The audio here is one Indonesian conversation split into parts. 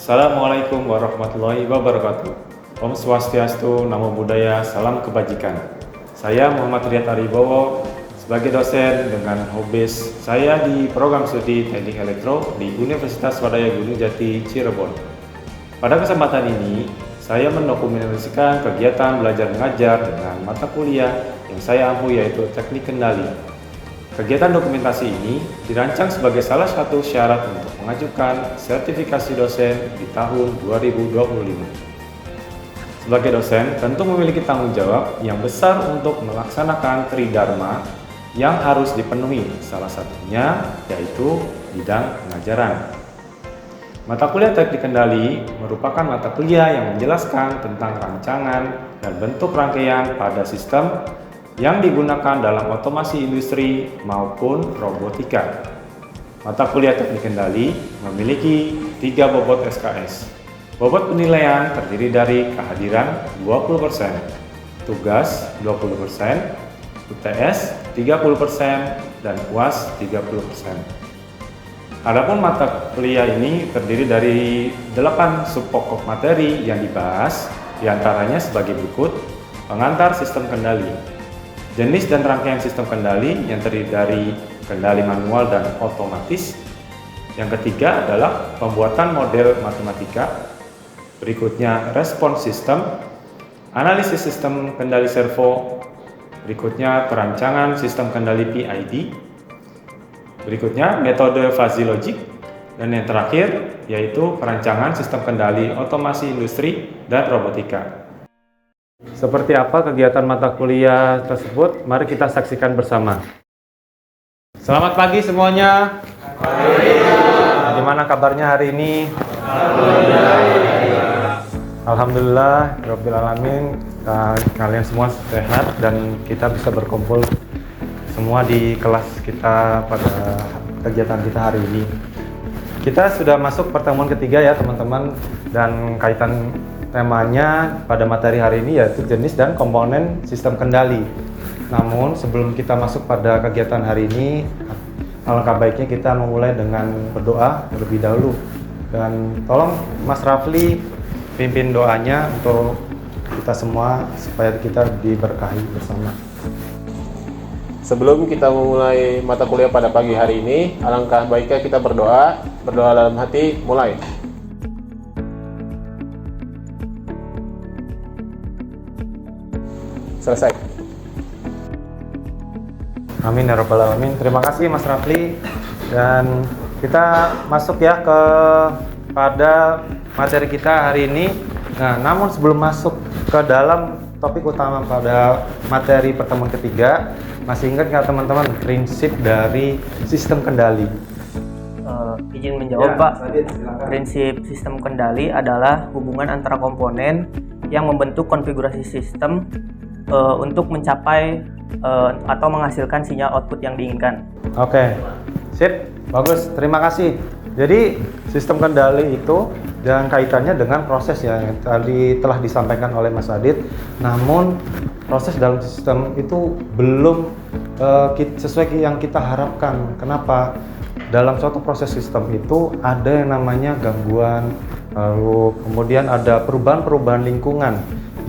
Assalamualaikum warahmatullahi wabarakatuh. Om Swastiastu, Namo Buddhaya, Salam Kebajikan. Saya Muhammad Riyad Aribowo, sebagai dosen dengan hobis saya di program studi Teknik Elektro di Universitas Swadaya Gunung Jati, Cirebon. Pada kesempatan ini, saya mendokumentasikan kegiatan belajar mengajar dengan mata kuliah yang saya ampu, yaitu Teknik Kendali. Kegiatan dokumentasi ini dirancang sebagai salah satu syarat untuk mengajukan sertifikasi dosen di tahun 2025. Sebagai dosen, tentu memiliki tanggung jawab yang besar untuk melaksanakan tridharma yang harus dipenuhi, salah satunya yaitu bidang pengajaran. Mata kuliah Teknik Kendali merupakan mata kuliah yang menjelaskan tentang rancangan dan bentuk rangkaian pada sistem yang digunakan dalam otomasi industri maupun robotika. Mata kuliah Teknik Kendali memiliki 3 bobot SKS. Bobot penilaian terdiri dari kehadiran 20%, tugas 20%, UTS 30%, dan UAS 30%. Adapun mata kuliah ini terdiri dari 8 subpokok materi yang dibahas, diantaranya sebagai berikut: pengantar sistem kendali, jenis dan rangkaian sistem kendali yang terdiri dari kendali manual dan otomatis. Yang ketiga adalah pembuatan model matematika. Berikutnya respons sistem, analisis sistem kendali servo. Berikutnya perancangan sistem kendali PID. Berikutnya metode fuzzy logic. Dan yang terakhir yaitu perancangan sistem kendali otomasi industri dan robotika. Seperti apa kegiatan mata kuliah tersebut? Mari kita saksikan bersama. Selamat pagi semuanya. Bagaimana kabarnya hari ini? Alhamdulillah, Rabbil Alamin. Kalian semua sehat dan kita bisa berkumpul semua di kelas kita pada kegiatan kita hari ini. Kita sudah masuk pertemuan ketiga ya teman-teman, dan kaitan temanya pada materi hari ini yaitu jenis dan komponen sistem kendali. Namun sebelum kita masuk pada kegiatan hari ini, alangkah baiknya kita memulai dengan berdoa terlebih dahulu. Dan tolong Mas Rafli pimpin doanya untuk kita semua supaya kita diberkahi bersama. Sebelum kita memulai mata kuliah pada pagi hari ini, alangkah baiknya kita berdoa dalam hati. Mulai. Selesai. Amin ya rabbal alamin. Terima kasih Mas Rafli. Dan kita masuk ya pada materi kita hari ini. Nah, namun sebelum masuk ke dalam topik utama pada materi pertemuan ketiga, masih ingat nggak teman-teman prinsip dari sistem kendali? Izin menjawab, Pak. Prinsip sistem kendali adalah hubungan antara komponen yang membentuk konfigurasi sistem untuk mencapai atau menghasilkan sinyal output yang diinginkan. Oke, sip, bagus, terima kasih. Jadi sistem kendali itu dan kaitannya dengan proses ya, yang tadi telah disampaikan oleh Mas Adit. Namun proses dalam sistem itu belum sesuai yang kita harapkan. Kenapa? Dalam suatu proses sistem itu ada yang namanya gangguan, lalu kemudian ada perubahan-perubahan lingkungan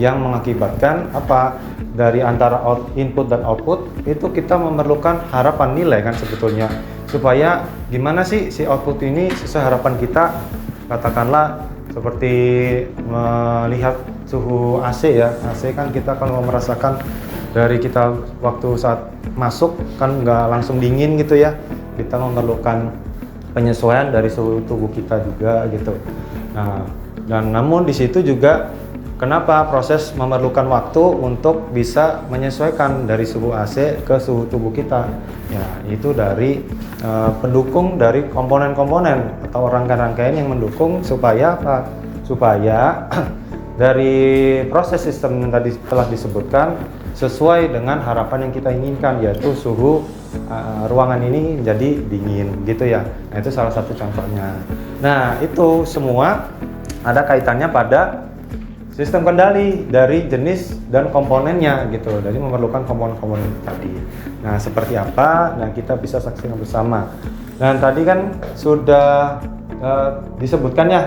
yang mengakibatkan apa? Dari antara input dan output itu kita memerlukan harapan nilai kan sebetulnya, supaya gimana sih si output ini sesuai harapan kita. Katakanlah seperti melihat suhu AC ya, AC kan kita kalau merasakan dari kita waktu saat masuk kan nggak langsung dingin gitu ya, kita memerlukan penyesuaian dari suhu tubuh kita juga gitu. Nah, dan namun di situ juga kenapa proses memerlukan waktu untuk bisa menyesuaikan dari suhu AC ke suhu tubuh kita? Ya, itu dari pendukung dari komponen-komponen atau rangkaian-rangkaian yang mendukung supaya apa? Supaya dari proses sistem yang tadi telah disebutkan sesuai dengan harapan yang kita inginkan, yaitu suhu ruangan ini menjadi dingin gitu ya. Nah, itu salah satu contohnya. Nah, itu semua ada kaitannya pada sistem kendali dari jenis dan komponennya gitu, jadi memerlukan komponen-komponen tadi. Nah, seperti apa? Nah, kita bisa saksikan bersama. Dan tadi kan sudah disebutkan ya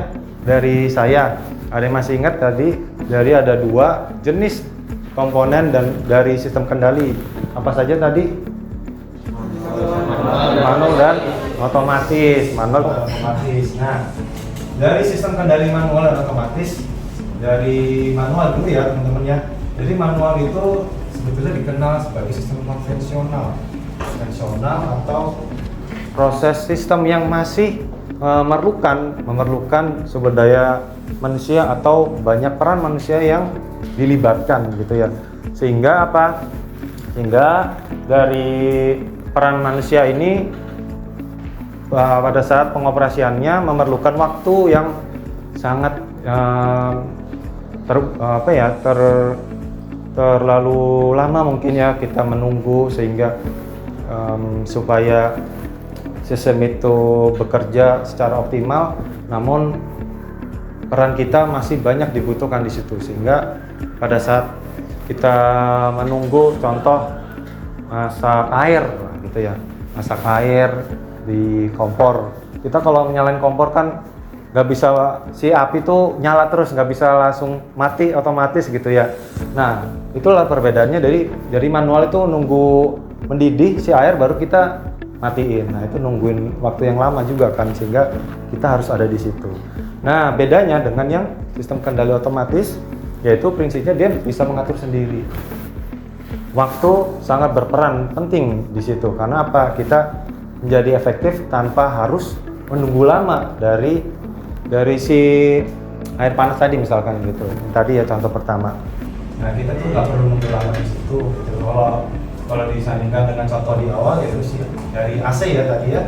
dari saya. Ada yang masih ingat tadi dari ada 2 jenis komponen dan dari sistem kendali. Apa saja tadi? Manual dan otomatis. Manual dan otomatis. Nah, dari sistem kendali manual dan otomatis, dari manual dulu ya teman-teman ya. Jadi manual itu sebetulnya dikenal sebagai sistem konvensional atau proses sistem yang masih memerlukan sumber daya manusia atau banyak peran manusia yang dilibatkan gitu ya. Sehingga apa? Sehingga dari peran manusia ini pada saat pengoperasiannya memerlukan waktu yang sangat terlalu lama mungkin ya kita menunggu sehingga supaya sistem itu bekerja secara optimal, namun peran kita masih banyak dibutuhkan di situ, sehingga pada saat kita menunggu contoh masak air gitu ya, masak air di kompor, kita kalau nyalain kompor kan nggak bisa, si api tuh nyala terus, nggak bisa langsung mati otomatis gitu ya. Nah itulah perbedaannya dari manual itu nunggu mendidih si air baru kita matiin. Nah itu nungguin waktu yang lama juga kan, sehingga kita harus ada di situ. Nah bedanya dengan yang sistem kendali otomatis, yaitu prinsipnya dia bisa mengatur sendiri. Waktu sangat berperan penting di situ, karena apa? Kita menjadi efektif tanpa harus menunggu lama dari si air panas tadi misalkan gitu. Tadi ya contoh pertama. Nah kita tuh nggak perlu menunggu lama di situ gitu. Kalau disandingkan dengan contoh di awal yaitu dari AC ya tadi ya,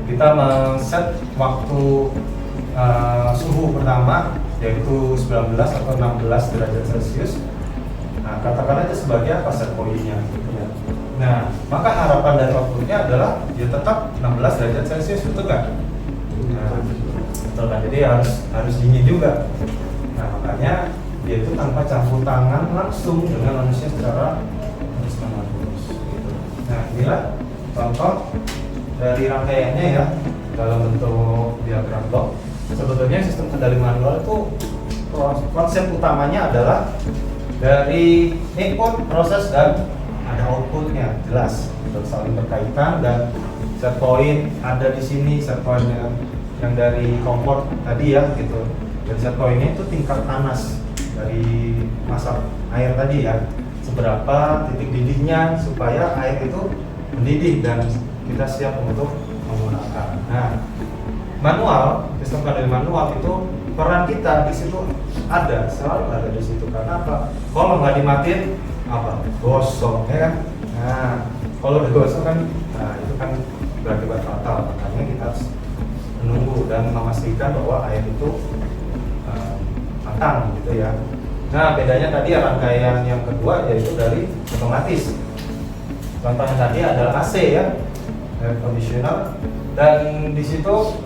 kita men-set waktu suhu pertama yaitu 19 atau 16 derajat Celcius. Nah katakanlah itu sebagai apa set poinnya gitu ya. Nah maka harapan dari outputnya adalah ya tetap 16 derajat Celcius, betul nggak? Nah, betul kan, jadi harus dingin juga. Nah makanya dia itu tanpa campur tangan langsung dengan manusia secara terus-menerus gitu. Nah inilah contoh dari rangkaiannya ya dalam bentuk diagram blok. Sebetulnya sistem kendali manual itu konsep utamanya adalah dari input, proses, dan ada outputnya jelas, saling berkaitan, dan set point ada di sini, set point yang dari kompor tadi ya gitu. Dan set pointnya itu tingkat panas dari masak air tadi ya, seberapa titik didihnya supaya air itu mendidih dan kita siap untuk menggunakan. Nah, manual, sistem kendali manual itu peran kita di situ selalu ada di situ. Karena apa? Kalau nggak dimatiin apa? Gosong ya kan? Nah, kalau udah gosong kan, nah itu kan berakibat fatal. Makanya kita harus menunggu dan memastikan bahwa air itu matang gitu ya. Nah, bedanya tadi rangkaian yang kedua yaitu dari otomatis. Contohnya tadi adalah AC ya, air conditioner, dan di situ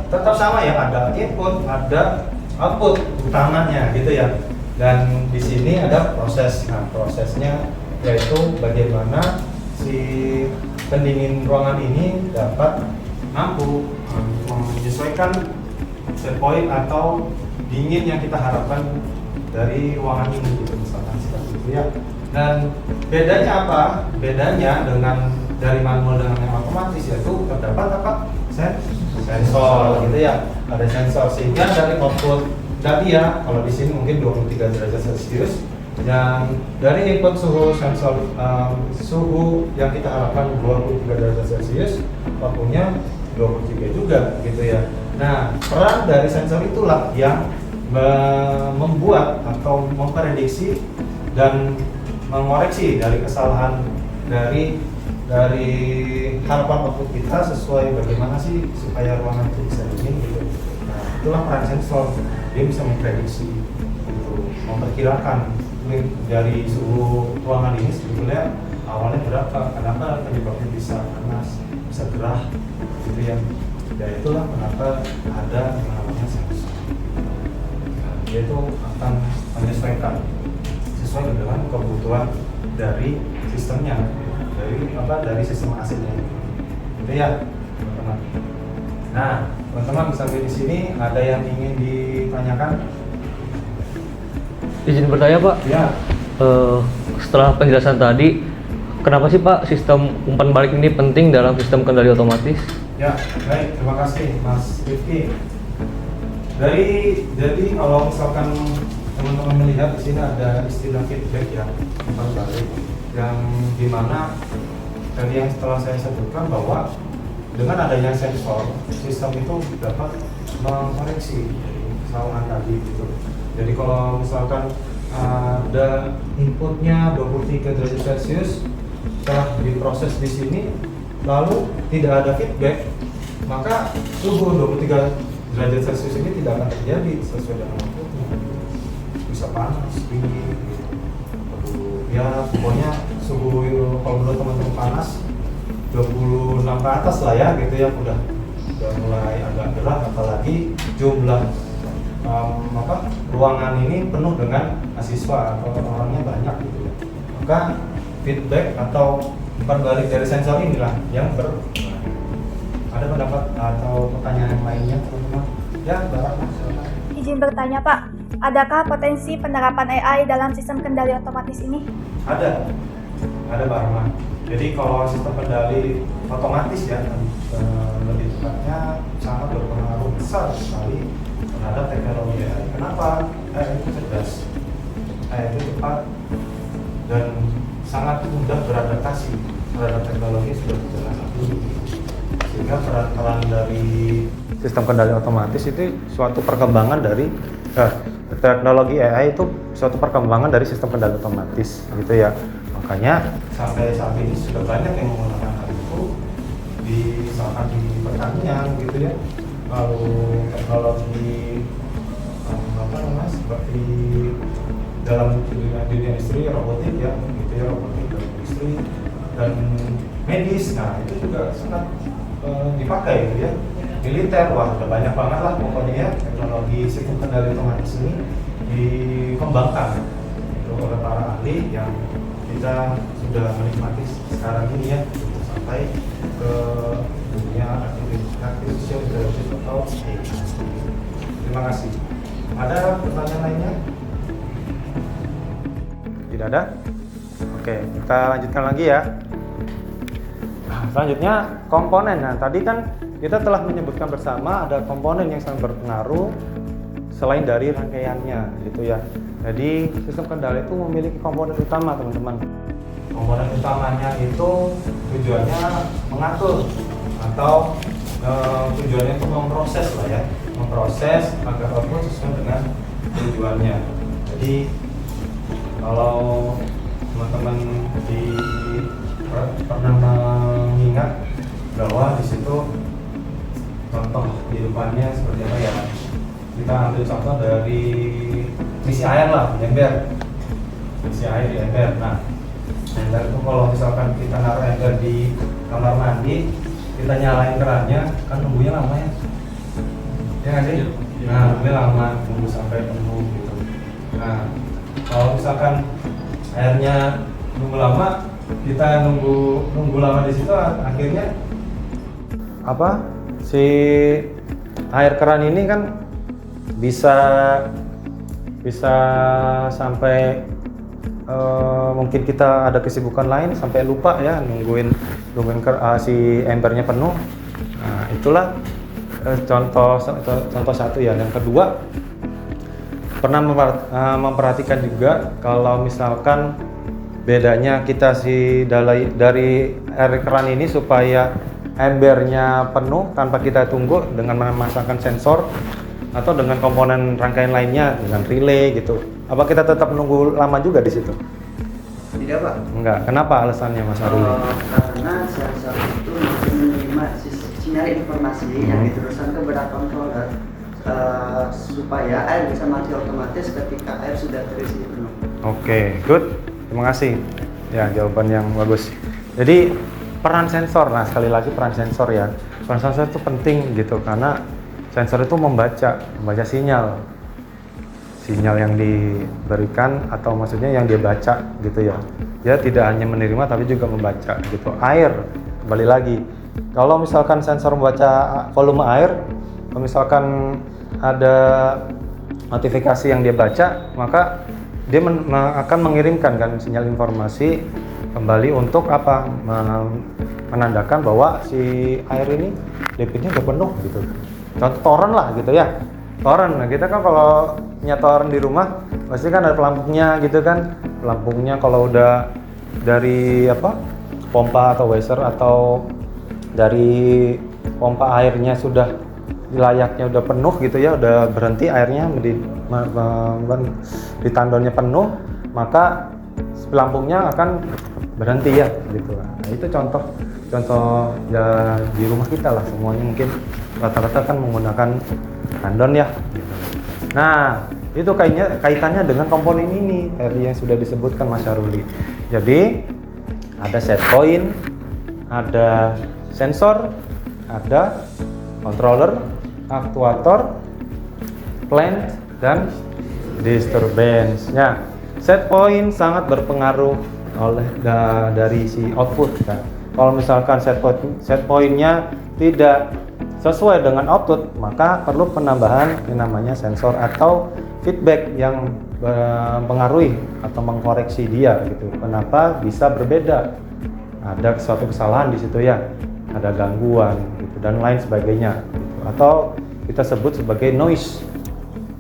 tetap sama ya, ada input, ada output utamanya gitu ya. Dan di sini ada proses. Nah, prosesnya yaitu bagaimana si pendingin ruangan ini dapat mampu menyesuaikan set point atau dingin yang kita harapkan dari ruangan ini gitu, misalkan seperti itu ya. Dan bedanya apa? Bedanya dengan dari manual dengan yang otomatis yaitu terdapat apa? Sensor gitu ya. Ada sensor, sehingga dari output tadi ya, kalau di sini mungkin 23 derajat Celcius, yang dari input suhu sensor suhu yang kita harapkan 23 derajat Celcius, outputnya 23 juga gitu ya. Nah, peran dari sensor itulah yang membuat atau memprediksi dan mengoreksi dari kesalahan dari harapan output kita sesuai bagaimana sih supaya ruangan itu bisa dingin gitu. Nah, itulah peran sensor. Dia bisa memprediksi gitu, memperkirakan dari suhu ruangan ini sebetulnya awalnya berapa, kenapa penyebabnya bisa panas, bisa gerah gitu ya. Ya itulah kenapa ada yang namanya sensor. Nah, dia itu akan menyesuaikan sesuai dengan kebutuhan dari sistemnya, dari sistem AC-nya gitu ya teman-teman. Nah Teman-teman sampai di sini ada yang ingin ditanyakan? Izin bertanya Pak, Ya. setelah penjelasan tadi, kenapa sih Pak sistem umpan balik ini penting dalam sistem kendali otomatis? Ya, baik, terima kasih Mas Rifki. Jadi kalau misalkan teman-teman melihat di sini ada istilah feedback yang umpan balik, yang dimana tadi yang setelah saya sebutkan bahwa dengan adanya sensor, sistem itu dapat mengkoreksi kesalahan tadi gitu. Jadi kalau misalkan ada inputnya 23 derajat Celcius, setelah diproses di sini, lalu tidak ada feedback, maka suhu 23 derajat Celcius ini tidak akan terjadi sesuai dengan outputnya. Bisa panas, dingin, gitu. Ya pokoknya suhu kalau menurut teman-teman panas 26 ke atas lah ya gitu ya, udah mulai agak gerah, apalagi jumlah ruangan ini penuh dengan mahasiswa atau orangnya banyak gitu ya. Maka feedback atau umpan balik dari sensor inilah yang ada pendapat atau pertanyaan lainnya teman-teman? Ya, Bapak. Izin bertanya Pak, adakah potensi penerapan AI dalam sistem kendali otomatis ini? Ada Pak Rahman. Jadi kalau sistem kendali otomatis ya, lebih tepatnya sangat berpengaruh besar sekali terhadap teknologi AI. Kenapa? AI itu cerdas, AI itu cepat dan sangat mudah beradaptasi terhadap teknologi sudah jelas satu. Sehingga peran dari sistem kendali otomatis itu suatu perkembangan dari teknologi AI itu suatu perkembangan dari sistem kendali otomatis gitu ya. Makanya sampai saat ini sudah banyak yang menggunakan hal itu misalkan di pertanian gitu ya. Lalu teknologi seperti dalam dunia industri robotik ya, gitu ya, robotik dalam industri dan medis. Nah itu juga sangat dipakai gitu ya. Militer, wah udah banyak banget lah pokoknya ya, teknologi sistem kendali otomatis ini dikembangkan oleh para ahli yang kita sudah menikmati sekarang ini ya, sampai ke dunia artificial intelligence atau AI. Terima kasih. Ada pertanyaan lainnya? Tidak ada? Oke, kita lanjutkan lagi ya. Selanjutnya komponen. Nah, tadi kan kita telah menyebutkan bersama ada komponen yang sangat berpengaruh selain dari rangkaiannya gitu ya. Jadi sistem kendali itu memiliki komponen utama teman-teman. Komponen utamanya itu tujuannya mengatur atau tujuannya untuk memproses lah ya, memproses agar output sesuai dengan tujuannya. Jadi kalau teman-teman pernah mengingat bahwa di situ contoh kehidupannya seperti apa ya, kita ambil contoh dari isi air lah, ember, isi air di ember. Nah, ember itu kalau misalkan kita naruh ember di kamar mandi, kita nyalain kerannya, kan nunggunya lama ya, ya nggak sih? Nah, nunggunya lama, nunggu sampai penuh gitu. Nah, kalau misalkan airnya nunggu lama, kita nunggu lama di situ, akhirnya apa? Si air keran ini kan bisa sampai mungkin kita ada kesibukan lain sampai lupa ya nungguin si embernya penuh. Nah, itulah contoh satu ya. Yang kedua, pernah memperhatikan juga kalau misalkan bedanya kita dari air keran ini supaya embernya penuh tanpa kita tunggu dengan memasangkan sensor atau dengan komponen rangkaian lainnya dengan relay gitu. Apa kita tetap menunggu lama juga di situ? Tidak Pak. Enggak. Kenapa alasannya Mas Aruli? Karena sensor itu menerima sinyal informasi yang diteruskan kepada controller supaya air bisa mati otomatis ketika air sudah terisi penuh. Oke, good. Terima kasih. Ya, jawaban yang bagus. Jadi peran sensor, nah sekali lagi peran sensor ya. Peran sensor itu penting gitu karena sensor itu membaca sinyal yang diberikan atau maksudnya yang dia baca gitu ya. Dia tidak hanya menerima tapi juga membaca gitu. Air, kembali lagi. Kalau misalkan sensor membaca volume air, Kalau misalkan ada notifikasi yang dia baca, maka dia akan mengirimkan kan sinyal informasi kembali untuk apa? Menandakan bahwa si air ini debitnya udah penuh gitu. Contoh toren lah gitu ya. Toren. Nah, kita kan kalau punya toren di rumah pasti kan ada pelampungnya gitu kan. Pelampungnya kalau udah dari apa? Pompa atau washer atau dari pompa airnya sudah layaknya udah penuh gitu ya, udah berhenti airnya di tandonnya penuh, maka pelampungnya akan berhenti ya gitu. Nah, itu contoh ya di rumah kita lah, semuanya mungkin rata-rata kan menggunakan tandon ya gitu. Nah, itu kaitannya dengan komponen ini tadi yang sudah disebutkan Mas Syaruli. Jadi ada set point, ada sensor, ada controller, aktuator, plant, dan disturbance. Ya, set point sangat berpengaruh dari si output kan. Kalau misalkan set point-nya tidak sesuai dengan output, maka perlu penambahan yang namanya sensor atau feedback yang mempengaruhi atau mengkoreksi dia gitu. Kenapa bisa berbeda? Ada suatu kesalahan di situ ya, ada gangguan gitu dan lain sebagainya gitu. Atau kita sebut sebagai noise.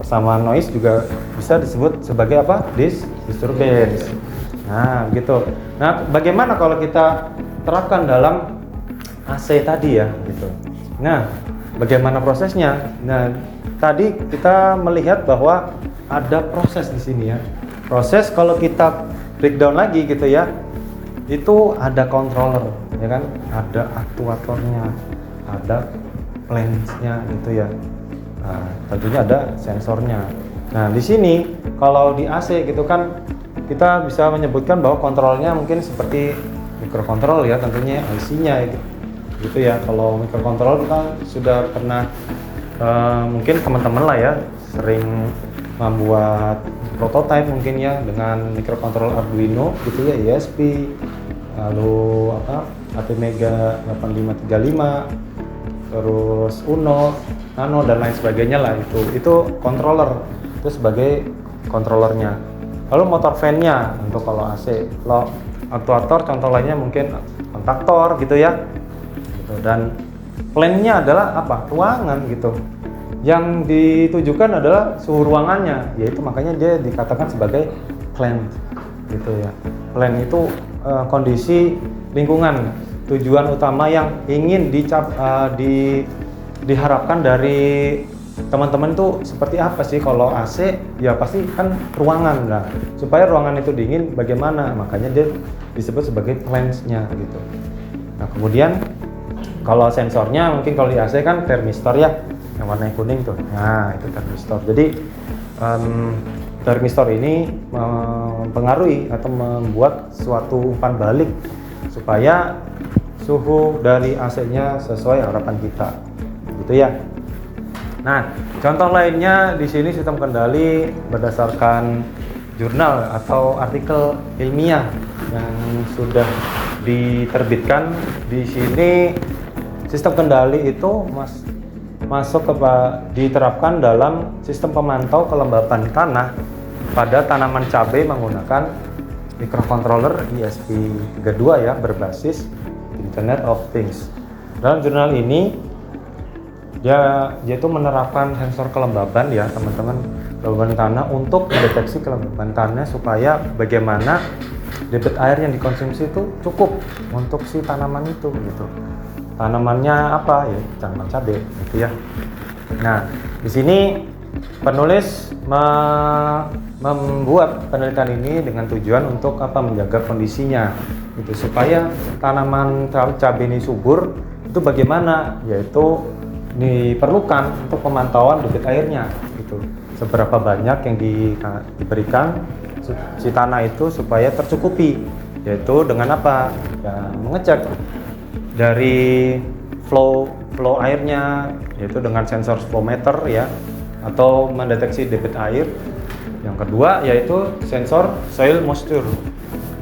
Persamaan noise juga bisa disebut sebagai apa? Disturbance. Nah, gitu. Nah, bagaimana kalau kita terapkan dalam AC tadi ya gitu. Nah, bagaimana prosesnya? Nah, tadi kita melihat bahwa ada proses di sini ya. Proses kalau kita breakdown lagi gitu ya, itu ada controller ya kan, ada aktuatornya, ada plant-nya gitu ya. Nah, tentunya ada sensornya. Nah, di sini kalau di AC gitu kan kita bisa menyebutkan bahwa kontrolnya mungkin seperti microcontrol ya, tentunya IC-nya gitu ya. Kalau microcontrol kita sudah pernah mungkin teman-teman lah ya sering membuat prototype mungkin ya dengan microcontrol Arduino gitu ya, ESP, lalu ATmega 8535, terus Uno, Nano dan lain sebagainya lah, itu controller, itu sebagai controllernya. Lalu motor fan-nya untuk kalau AC. Kalau aktuator contoh lainnya mungkin kontaktor gitu ya gitu. Dan plant-nya adalah apa? Ruangan gitu. Yang ditujukan adalah suhu ruangannya, yaitu makanya dia dikatakan sebagai plant gitu ya. Plant itu kondisi lingkungan, tujuan utama yang ingin diharapkan dari teman-teman itu seperti apa sih? Kalau AC ya pasti kan ruangan. Nah, supaya ruangan itu dingin bagaimana? Makanya dia disebut sebagai plants-nya gitu. Nah, kemudian kalau sensornya mungkin kalau di AC kan termistor ya, yang warna kuning tuh. Nah, itu termistor. Jadi termistor ini mempengaruhi atau membuat suatu umpan balik supaya suhu dari AC-nya sesuai harapan kita. Gitu ya. Nah, contoh lainnya di sini sistem kendali berdasarkan jurnal atau artikel ilmiah yang sudah diterbitkan. Di sini sistem kendali itu diterapkan dalam sistem pemantau kelembapan tanah pada tanaman cabai menggunakan microcontroller ESP32 ya, berbasis Internet of Things. Dalam jurnal ini dia itu menerapkan sensor kelembaban ya teman-teman, kelembaban tanah untuk mendeteksi kelembaban tanah supaya bagaimana debit air yang dikonsumsi itu cukup untuk si tanaman itu gitu. Tanamannya apa ya, tanaman cabai gitu ya. Nah, di sini penulis membuat penelitian ini dengan tujuan untuk apa, menjaga kondisinya gitu supaya tanaman cabai ini subur. Itu bagaimana, yaitu diperlukan untuk pemantauan debit airnya gitu, seberapa banyak yang diberikan si tanah itu supaya tercukupi, yaitu dengan apa ya, mengecek dari flow airnya, yaitu dengan sensor flow meter ya, atau mendeteksi debit air. Yang kedua yaitu sensor soil moisture.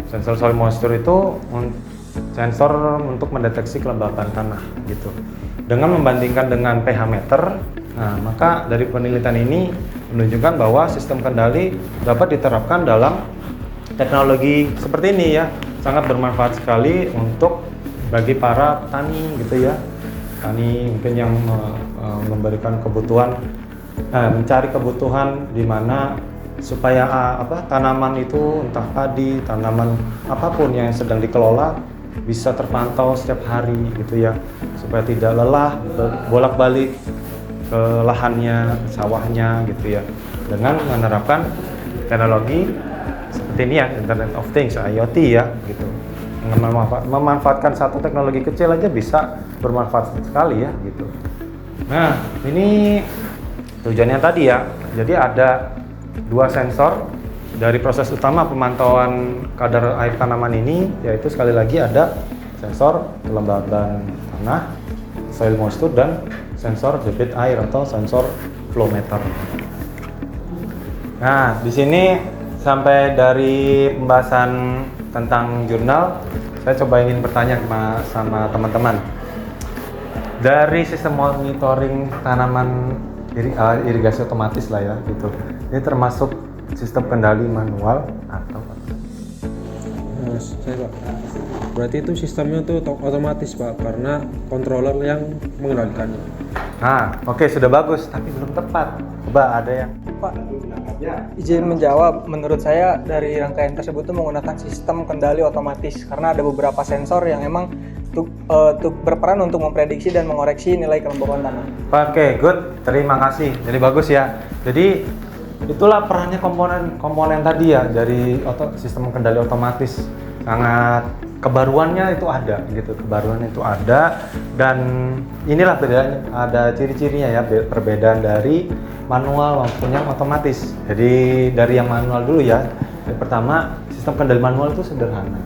Sensor soil moisture itu sensor untuk mendeteksi kelembapan tanah gitu. Dengan membandingkan dengan pH meter Nah, maka dari penelitian ini menunjukkan bahwa sistem kendali dapat diterapkan dalam teknologi seperti ini ya. Sangat bermanfaat sekali untuk bagi para petani gitu ya. Petani mungkin yang memberikan kebutuhan, mencari kebutuhan di mana supaya tanaman itu, entah padi, tanaman apapun yang sedang dikelola bisa terpantau setiap hari gitu ya, supaya tidak lelah bolak-balik ke lahannya, sawahnya gitu ya, dengan menerapkan teknologi seperti ini ya, Internet of Things, IoT ya gitu. Memanfaatkan satu teknologi kecil aja bisa bermanfaat sekali ya gitu. Nah, ini tujuannya tadi ya. Jadi ada 2 sensor dari proses utama pemantauan kadar air tanaman ini, yaitu sekali lagi ada sensor kelembaban tanah, soil moisture, dan sensor debit air atau sensor flow meter. Nah, di sini sampai dari pembahasan tentang jurnal, saya coba ingin bertanya sama teman-teman. Dari sistem monitoring tanaman irigasi otomatis lah ya gitu. Ini termasuk sistem kendali manual atau saya Pak, berarti itu sistemnya tuh otomatis Pak, karena controller yang mengendalikannya. Nah, oke, sudah bagus, tapi belum tepat. Coba ada yang Pak, izin menjawab. Menurut saya dari rangkaian tersebut tuh menggunakan sistem kendali otomatis karena ada beberapa sensor yang emang berperan untuk memprediksi dan mengoreksi nilai kelembaban tanah. Oke, good. Terima kasih. Jadi bagus ya. Jadi itulah perannya komponen tadi ya dari sistem kendali otomatis. Sangat kebaruannya itu ada gitu. Kebaruannya itu ada, dan inilah bedanya, ada ciri-cirinya ya, perbedaan dari manual maupun yang otomatis. Jadi dari yang manual dulu ya. Yang pertama, sistem kendali manual itu sederhana,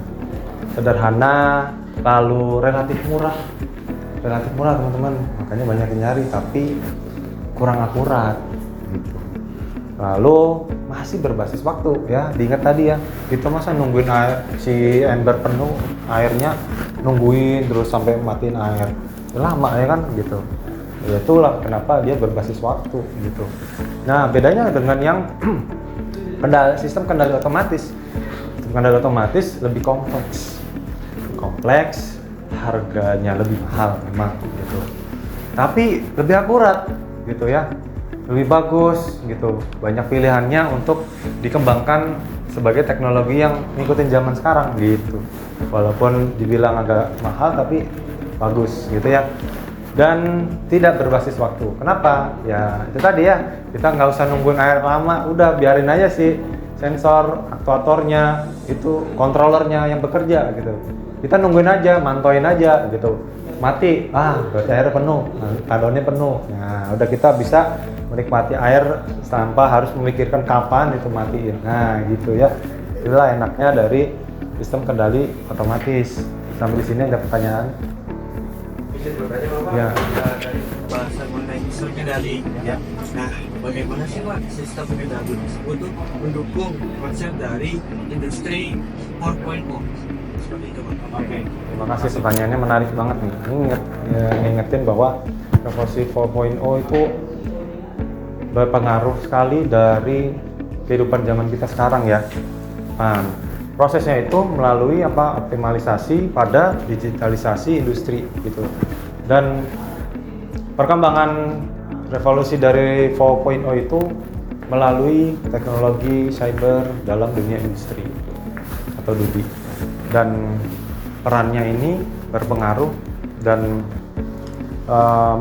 lalu relatif murah teman-teman, makanya banyak yang nyari, tapi kurang akurat gitu. Lalu masih berbasis waktu ya, diingat tadi ya, kita masa nungguin si ember penuh airnya, nungguin terus sampai matiin air, lama ya kan gitu. Ya itulah kenapa dia berbasis waktu gitu. Nah, bedanya dengan yang sistem kendali otomatis. Sistem kendali otomatis lebih kompleks, harganya lebih mahal memang gitu, tapi lebih akurat gitu ya, lebih bagus gitu, banyak pilihannya untuk dikembangkan sebagai teknologi yang ngikutin zaman sekarang gitu, walaupun dibilang agak mahal tapi bagus gitu ya, dan tidak berbasis waktu. Kenapa? Ya itu tadi ya, kita nggak usah nungguin air lama, udah biarin aja sih sensor, aktuatornya, itu kontrolernya yang bekerja gitu. Kita nungguin aja, mantauin aja gitu. Mati, berarti airnya penuh, kandonnya penuh. Nah, udah kita bisa menikmati air tanpa harus memikirkan kapan itu matiin. Nah, gitu ya. Itulah enaknya dari sistem kendali otomatis. Sampai di sini ada pertanyaan? Ya. Bahasa mengenai sistem kendali ya. Nah, bagaimana sih Pak sistem kendali untuk mendukung konsep dari industri 4.0? Seperti itu Pak. Oke. Terima kasih, pertanyaannya menarik banget nih. Ngingetin bahwa revolusi 4.0 itu berpengaruh sekali dari kehidupan zaman kita sekarang ya. Nah, prosesnya itu melalui optimalisasi pada digitalisasi industri gitu. Dan perkembangan revolusi dari 4.0 itu melalui teknologi cyber dalam dunia industri atau DUDI. Dan perannya ini berpengaruh dan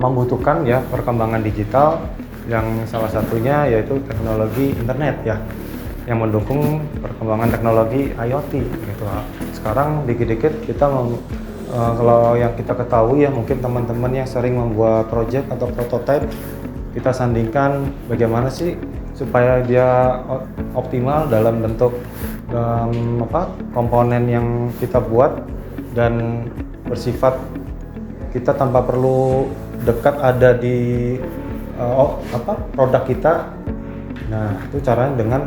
membutuhkan ya perkembangan digital, yang salah satunya yaitu teknologi internet ya, yang mendukung perkembangan teknologi IoT gitu. Sekarang dikit-dikit kita kalau yang kita ketahui ya, mungkin teman-teman yang sering membuat project atau prototype, kita sandingkan bagaimana sih supaya dia optimal dalam bentuk komponen yang kita buat dan bersifat kita tanpa perlu dekat ada di produk kita. Nah, itu caranya dengan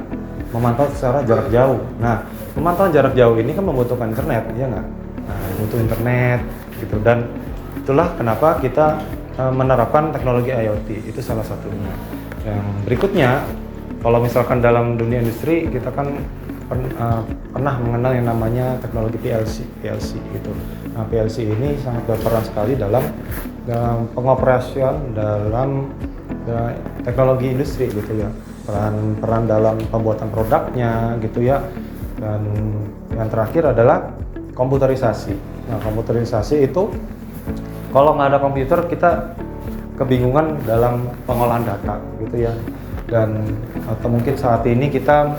memantau secara jarak jauh. Nah, pemantauan jarak jauh ini kan membutuhkan internet, ya nggak? Nah, butuh internet gitu, dan itulah kenapa kita menerapkan teknologi IoT, itu salah satunya. Yang berikutnya, kalau misalkan dalam dunia industri kita kan pernah mengenal yang namanya teknologi PLC gitu. Nah, PLC ini sangat berperan sekali dalam pengoperasian dalam teknologi industri gitu ya. Peran dalam pembuatan produknya gitu ya. Dan yang terakhir adalah komputerisasi. Nah, komputerisasi itu kalau nggak ada komputer kita kebingungan dalam pengolahan data gitu ya. Dan atau mungkin saat ini kita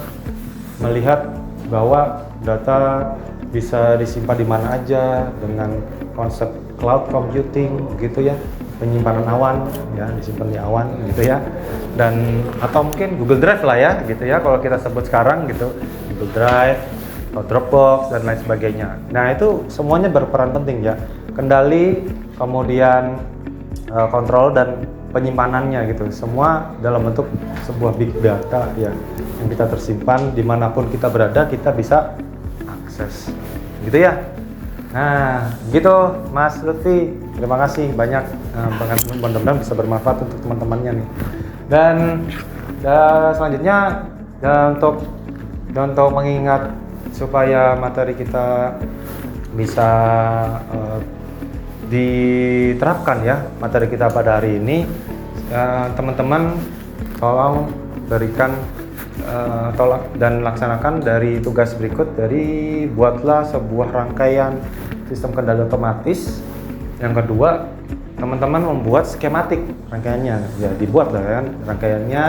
melihat bahwa data bisa disimpan di mana aja dengan konsep cloud computing gitu ya, penyimpanan awan ya, disimpan di awan gitu ya, dan atau mungkin Google Drive lah ya gitu ya kalau kita sebut sekarang gitu, Google Drive atau Dropbox dan lain sebagainya. Nah itu semuanya berperan penting ya, kendali kemudian kontrol dan penyimpanannya gitu, semua dalam bentuk sebuah big data ya, yang kita tersimpan dimanapun kita berada, kita bisa akses gitu ya. Nah gitu Mas Lutfi, terima kasih banyak, mudah-mudahan bisa bermanfaat untuk teman-temannya nih. Dan selanjutnya untuk mengingat supaya materi kita bisa diterapkan ya, materi kita pada hari ini, teman-teman tolong berikan tolak dan laksanakan dari tugas berikut. Dari buatlah sebuah rangkaian sistem kendali otomatis. Yang kedua, teman-teman membuat skematik rangkaiannya ya, dibuat lah kan rangkaiannya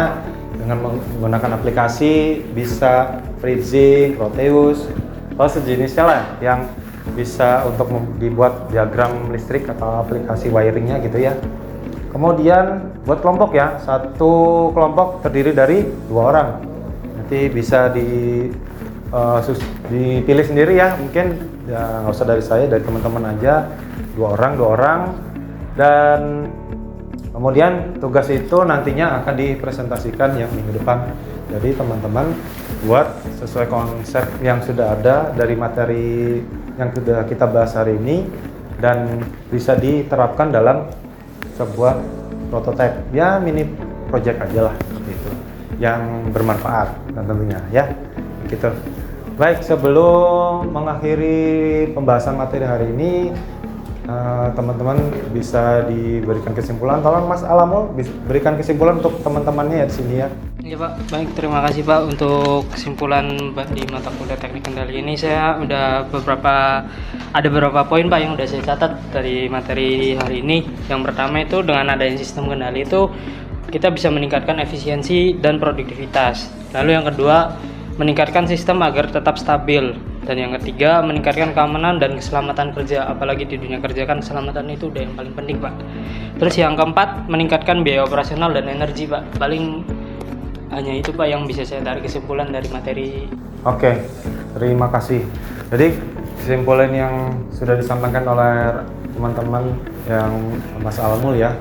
dengan menggunakan aplikasi, bisa Freezing, Proteus atau sejenisnya lah yang bisa untuk dibuat diagram listrik atau aplikasi wiringnya gitu ya. Kemudian buat kelompok ya, satu kelompok terdiri dari 2 orang. Nanti bisa dipilih sendiri ya, mungkin ya nggak usah dari saya, dari teman-teman aja, 2 orang. Dan kemudian tugas itu nantinya akan dipresentasikan yang minggu depan. Jadi teman-teman buat sesuai konsep yang sudah ada dari materi yang sudah kita bahas hari ini dan bisa diterapkan dalam sebuah prototipe ya, mini project aja lah seperti itu, yang bermanfaat dan tentunya ya gitu. Baik, sebelum mengakhiri pembahasan materi hari ini, teman-teman bisa diberikan kesimpulan. Tolong Mas Alamul berikan kesimpulan untuk teman-temannya ya di sini ya. Iya Pak, baik, terima kasih Pak untuk kesimpulan di mata kuliah teknik kendali ini. Saya ada beberapa poin Pak yang udah saya catat dari materi hari ini. Yang pertama itu dengan adanya sistem kendali itu kita bisa meningkatkan efisiensi dan produktivitas. Lalu yang kedua, meningkatkan sistem agar tetap stabil. Dan yang ketiga, meningkatkan keamanan dan keselamatan kerja. Apalagi di dunia kerja kan keselamatan itu udah yang paling penting Pak. Terus yang keempat, meningkatkan biaya operasional dan energi Pak. Paling hanya itu Pak yang bisa saya tarik kesimpulan dari materi. Oke, terima kasih. Jadi kesimpulan yang sudah disampaikan oleh teman-teman yang Mas Alamul ya.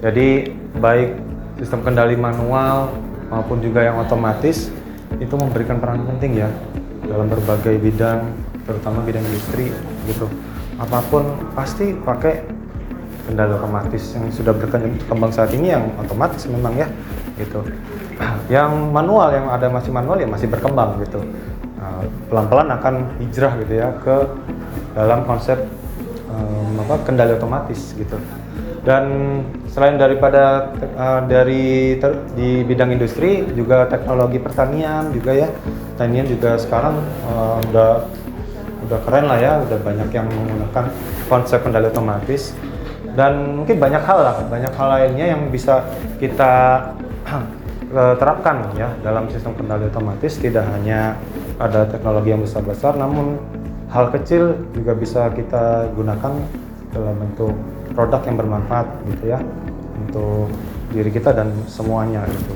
Jadi baik sistem kendali manual maupun juga yang otomatis itu memberikan peran penting ya dalam berbagai bidang, terutama bidang industri gitu. Apapun pasti pakai kendali otomatis. Yang sudah berkembang saat ini yang otomatis memang ya gitu. Yang manual, yang ada masih manual ya masih berkembang gitu. Pelan-pelan akan hijrah gitu ya ke dalam konsep kendali otomatis gitu. Dan selain daripada di bidang industri, juga teknologi pertanian juga ya. Pertanian juga sekarang udah keren lah ya, udah banyak yang menggunakan konsep kendali otomatis. Dan mungkin banyak hal lainnya yang bisa kita terapkan ya dalam sistem kendali otomatis. Tidak hanya ada teknologi yang besar-besar, namun hal kecil juga bisa kita gunakan dalam bentuk produk yang bermanfaat gitu ya untuk diri kita dan semuanya gitu.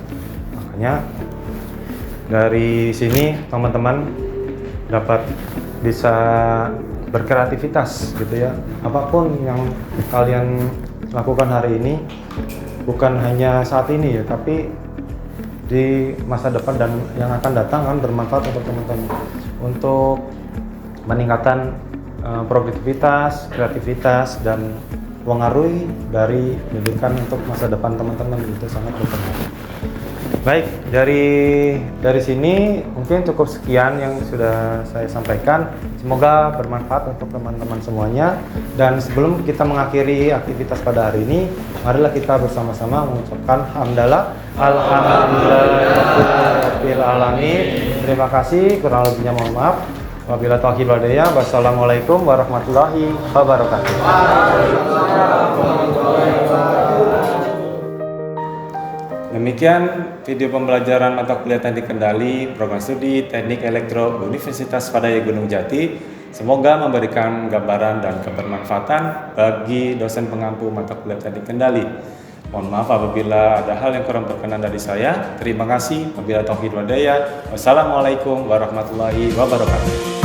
Makanya dari sini teman-teman dapat bisa berkreativitas gitu ya. Apapun yang kalian lakukan hari ini bukan hanya saat ini ya, tapi di masa depan dan yang akan datang kan bermanfaat untuk teman-teman untuk meningkatkan produktivitas, kreativitas dan mempengaruhi dari pendidikan untuk masa depan teman-teman gitu, sangat berpengaruh. Baik, dari sini mungkin cukup sekian yang sudah saya sampaikan. Semoga bermanfaat untuk teman-teman semuanya. Dan sebelum kita mengakhiri aktivitas pada hari ini, marilah kita bersama-sama mengucapkan hamdalah, alhamdulillahirabbil alamin. Terima kasih, kurang lebihnya mohon maaf. Wabillahi taufiq wal hidayah. Wassalamualaikum warahmatullahi wabarakatuh. Demikian video pembelajaran mata kuliah Teknik Kendali Program Studi Teknik Elektro Universitas Padaya Gunung Jati. Semoga memberikan gambaran dan kebermanfaatan bagi dosen pengampu mata kuliah Teknik Kendali. Mohon maaf apabila ada hal yang kurang berkenan dari saya. Terima kasih. Wabillahi taufiq wal hidayah. Wassalamualaikum warahmatullahi wabarakatuh.